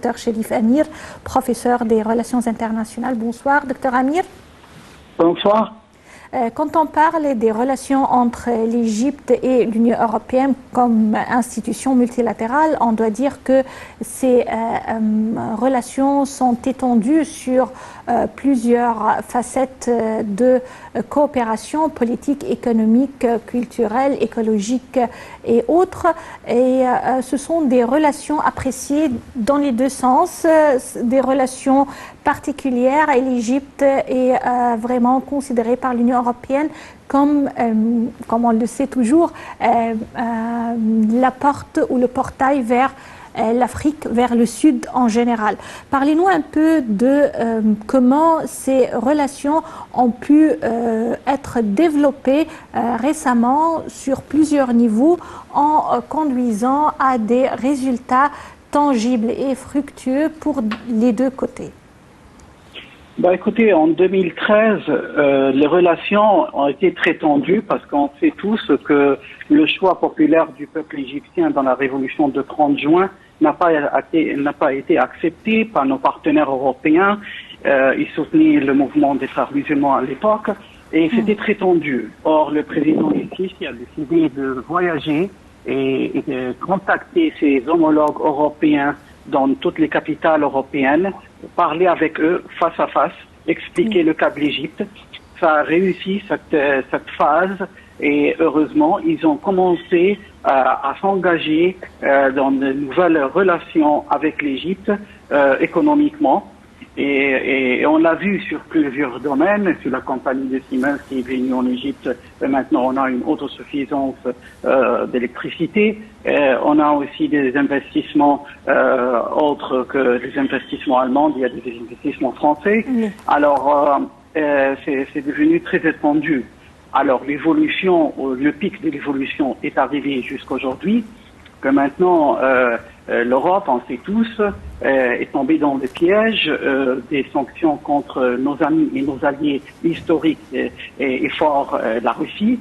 Dr Cherif Amir, professeur des relations internationales. Bonsoir, Dr Amir. Bonsoir. Quand on parle des relations entre l'Égypte et l'Union européenne comme institution multilatérale, on doit dire que ces relations sont étendues sur plusieurs facettes de coopération politique, économique, culturelle, écologique et autres. Et ce sont des relations appréciées dans les deux sens, des relations particulières, et l'Égypte est vraiment considérée par l'Union européenne comme on le sait toujours, la porte ou le portail vers l'Afrique, vers le Sud en général. Parlez-nous un peu de comment ces relations ont pu être développées récemment sur plusieurs niveaux en conduisant à des résultats tangibles et fructueux pour les deux côtés. Écoutez, en 2013, les relations ont été très tendues parce qu'on sait tous que le choix populaire du peuple égyptien dans la révolution de 30 juin n'a pas été accepté par nos partenaires européens. Ils soutenaient le mouvement des frères musulmans à l'époque et c'était très tendu. Or, le président Sisi a décidé de voyager et de contacter ses homologues européens dans toutes les capitales européennes, parler avec eux face à face, expliquer le cas de l'Égypte. Ça a réussi cette phase et heureusement, ils ont commencé à s'engager dans de nouvelles relations avec l'Égypte économiquement. Et on l'a vu sur plusieurs domaines, sur la compagnie de Siemens qui est venue en Égypte. Maintenant, on a une autosuffisance d'électricité. On a aussi des investissements autres que les investissements allemands. Il y a des investissements français. Alors, c'est devenu très étendu. Alors, l'évolution, le pic de l'évolution est arrivé jusqu'aujourd'hui, que maintenant, l'Europe, on sait tous, est tombée dans le piège des sanctions contre nos amis et nos alliés historiques et forts, la Russie.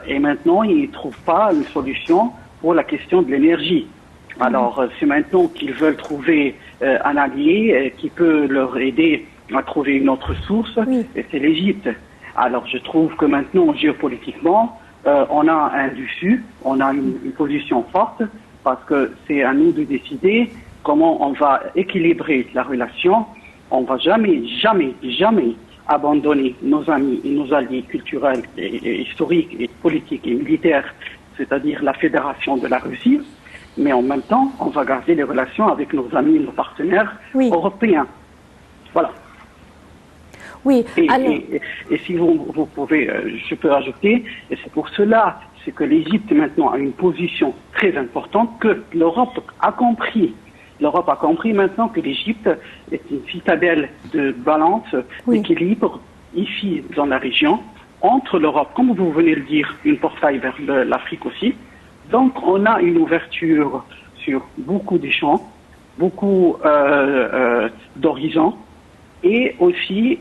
Et maintenant, ils ne trouvent pas une solution pour la question de l'énergie. Alors, c'est maintenant qu'ils veulent trouver un allié qui peut leur aider à trouver une autre source, et c'est l'Égypte. Alors, je trouve que maintenant, géopolitiquement, on a un dessus, on a une position forte, parce que c'est à nous de décider comment on va équilibrer la relation. On ne va jamais abandonner nos amis et nos alliés culturels et historiques et politiques et militaires, c'est-à-dire la Fédération de la Russie, mais en même temps, on va garder les relations avec nos amis et nos partenaires européens. Voilà. Oui, et si vous pouvez, je peux ajouter, et c'est pour cela, c'est que l'Égypte maintenant a une position très importante que l'Europe a compris. L'Europe a compris maintenant que l'Égypte est une citadelle de balance, d'équilibre ici dans la région, entre l'Europe, comme vous venez de le dire, une portail vers l'Afrique aussi. Donc on a une ouverture sur beaucoup de champs, beaucoup d'horizons. Et aussi,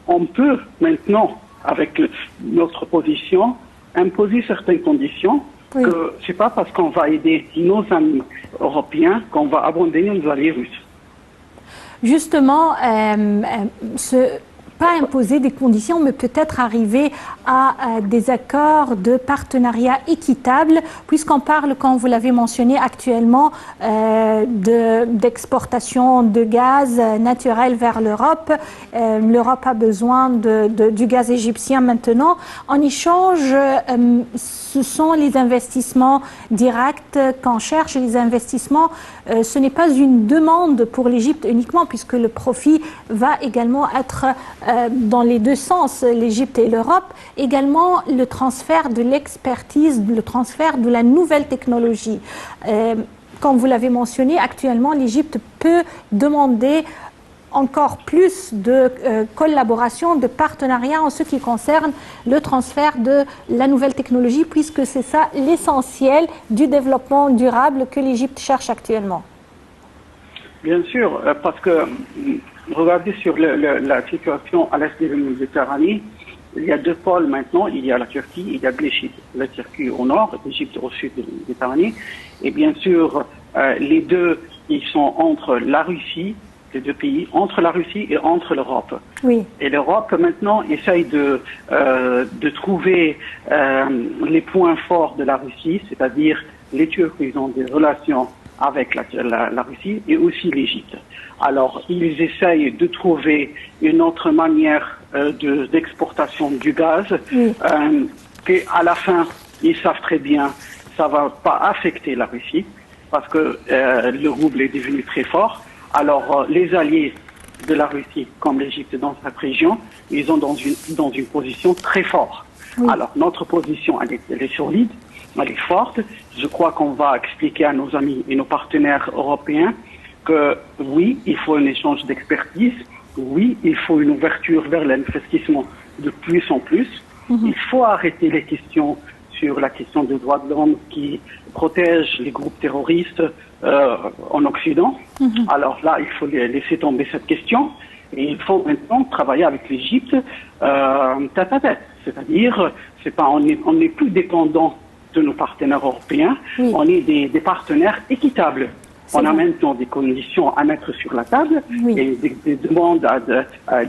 on peut maintenant, avec notre position, imposer certaines conditions, que c'est pas parce qu'on va aider nos amis européens qu'on va abandonner nos alliés russes. Justement, pas imposer des conditions, mais peut-être arriver à des accords de partenariat équitable, puisqu'on parle, comme vous l'avez mentionné actuellement, d'exportation de gaz naturel vers l'Europe. L'Europe a besoin du gaz égyptien maintenant. En échange, ce sont les investissements directs qu'on cherche. Les investissements, ce n'est pas une demande pour l'Égypte uniquement, puisque le profit va également être dans les deux sens, l'Égypte et l'Europe. Également le transfert de l'expertise, le transfert de la nouvelle technologie. Comme vous l'avez mentionné, actuellement, l'Égypte peut demander encore plus de collaboration, de partenariat en ce qui concerne le transfert de la nouvelle technologie, puisque c'est ça l'essentiel du développement durable que l'Égypte cherche actuellement. Bien sûr, parce que regardez sur la situation à l'est de la Méditerranée, il y a deux pôles maintenant, il y a la Turquie, il y a l'Égypte, la Turquie au nord, l'Égypte au sud de la Méditerranée, et bien sûr Les deux, ils sont entre la Russie, les deux pays, entre la Russie et entre l'Europe. Oui. Et l'Europe, maintenant, essaye de trouver les points forts de la Russie, c'est-à-dire les Turcs, ils ont des relations avec la Russie et aussi l'Égypte. Alors, ils essayent de trouver une autre manière d'exportation du gaz, et à la fin, ils savent très bien ça va pas affecter la Russie, parce que le rouble est devenu très fort. Alors, les alliés de la Russie, comme l'Égypte dans cette région, ils sont dans une position très forte. Oui. Alors, notre position, elle est solide, elle est forte. Je crois qu'on va expliquer à nos amis et nos partenaires européens que oui, il faut un échange d'expertise, oui, il faut une ouverture vers l'investissement de plus en plus. Il faut arrêter les questions sur la question des droits de l'homme qui protègent les groupes terroristes en Occident. Alors là, il faut laisser tomber cette question et il faut maintenant travailler avec l'Égypte tête à tête. C'est-à-dire, on n'est plus dépendant de nos partenaires européens, on est des partenaires équitables. On a maintenant des conditions à mettre sur la table et des demandes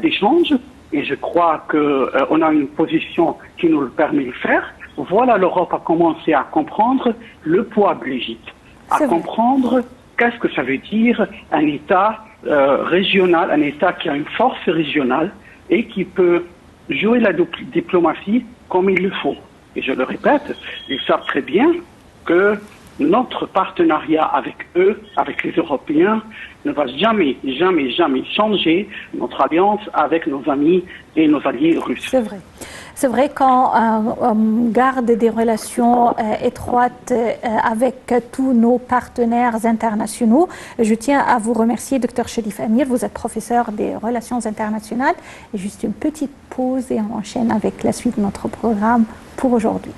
d'échange. Et je crois qu'on a une position qui nous le permet de faire. Voilà, l'Europe a commencé à comprendre le poids de l'Égypte, à comprendre qu'est-ce que ça veut dire un État régional, un État qui a une force régionale et qui peut jouer la diplomatie comme il le faut. Et je le répète, ils savent très bien que notre partenariat avec eux, avec les Européens, ne va jamais, jamais, jamais changer notre alliance avec nos amis et nos alliés russes. C'est vrai. C'est vrai qu'on garde des relations étroites avec tous nos partenaires internationaux. Je tiens à vous remercier, Dr Cherif Amir. Vous êtes professeur des relations internationales. Et juste une petite pause et on enchaîne avec la suite de notre programme pour aujourd'hui.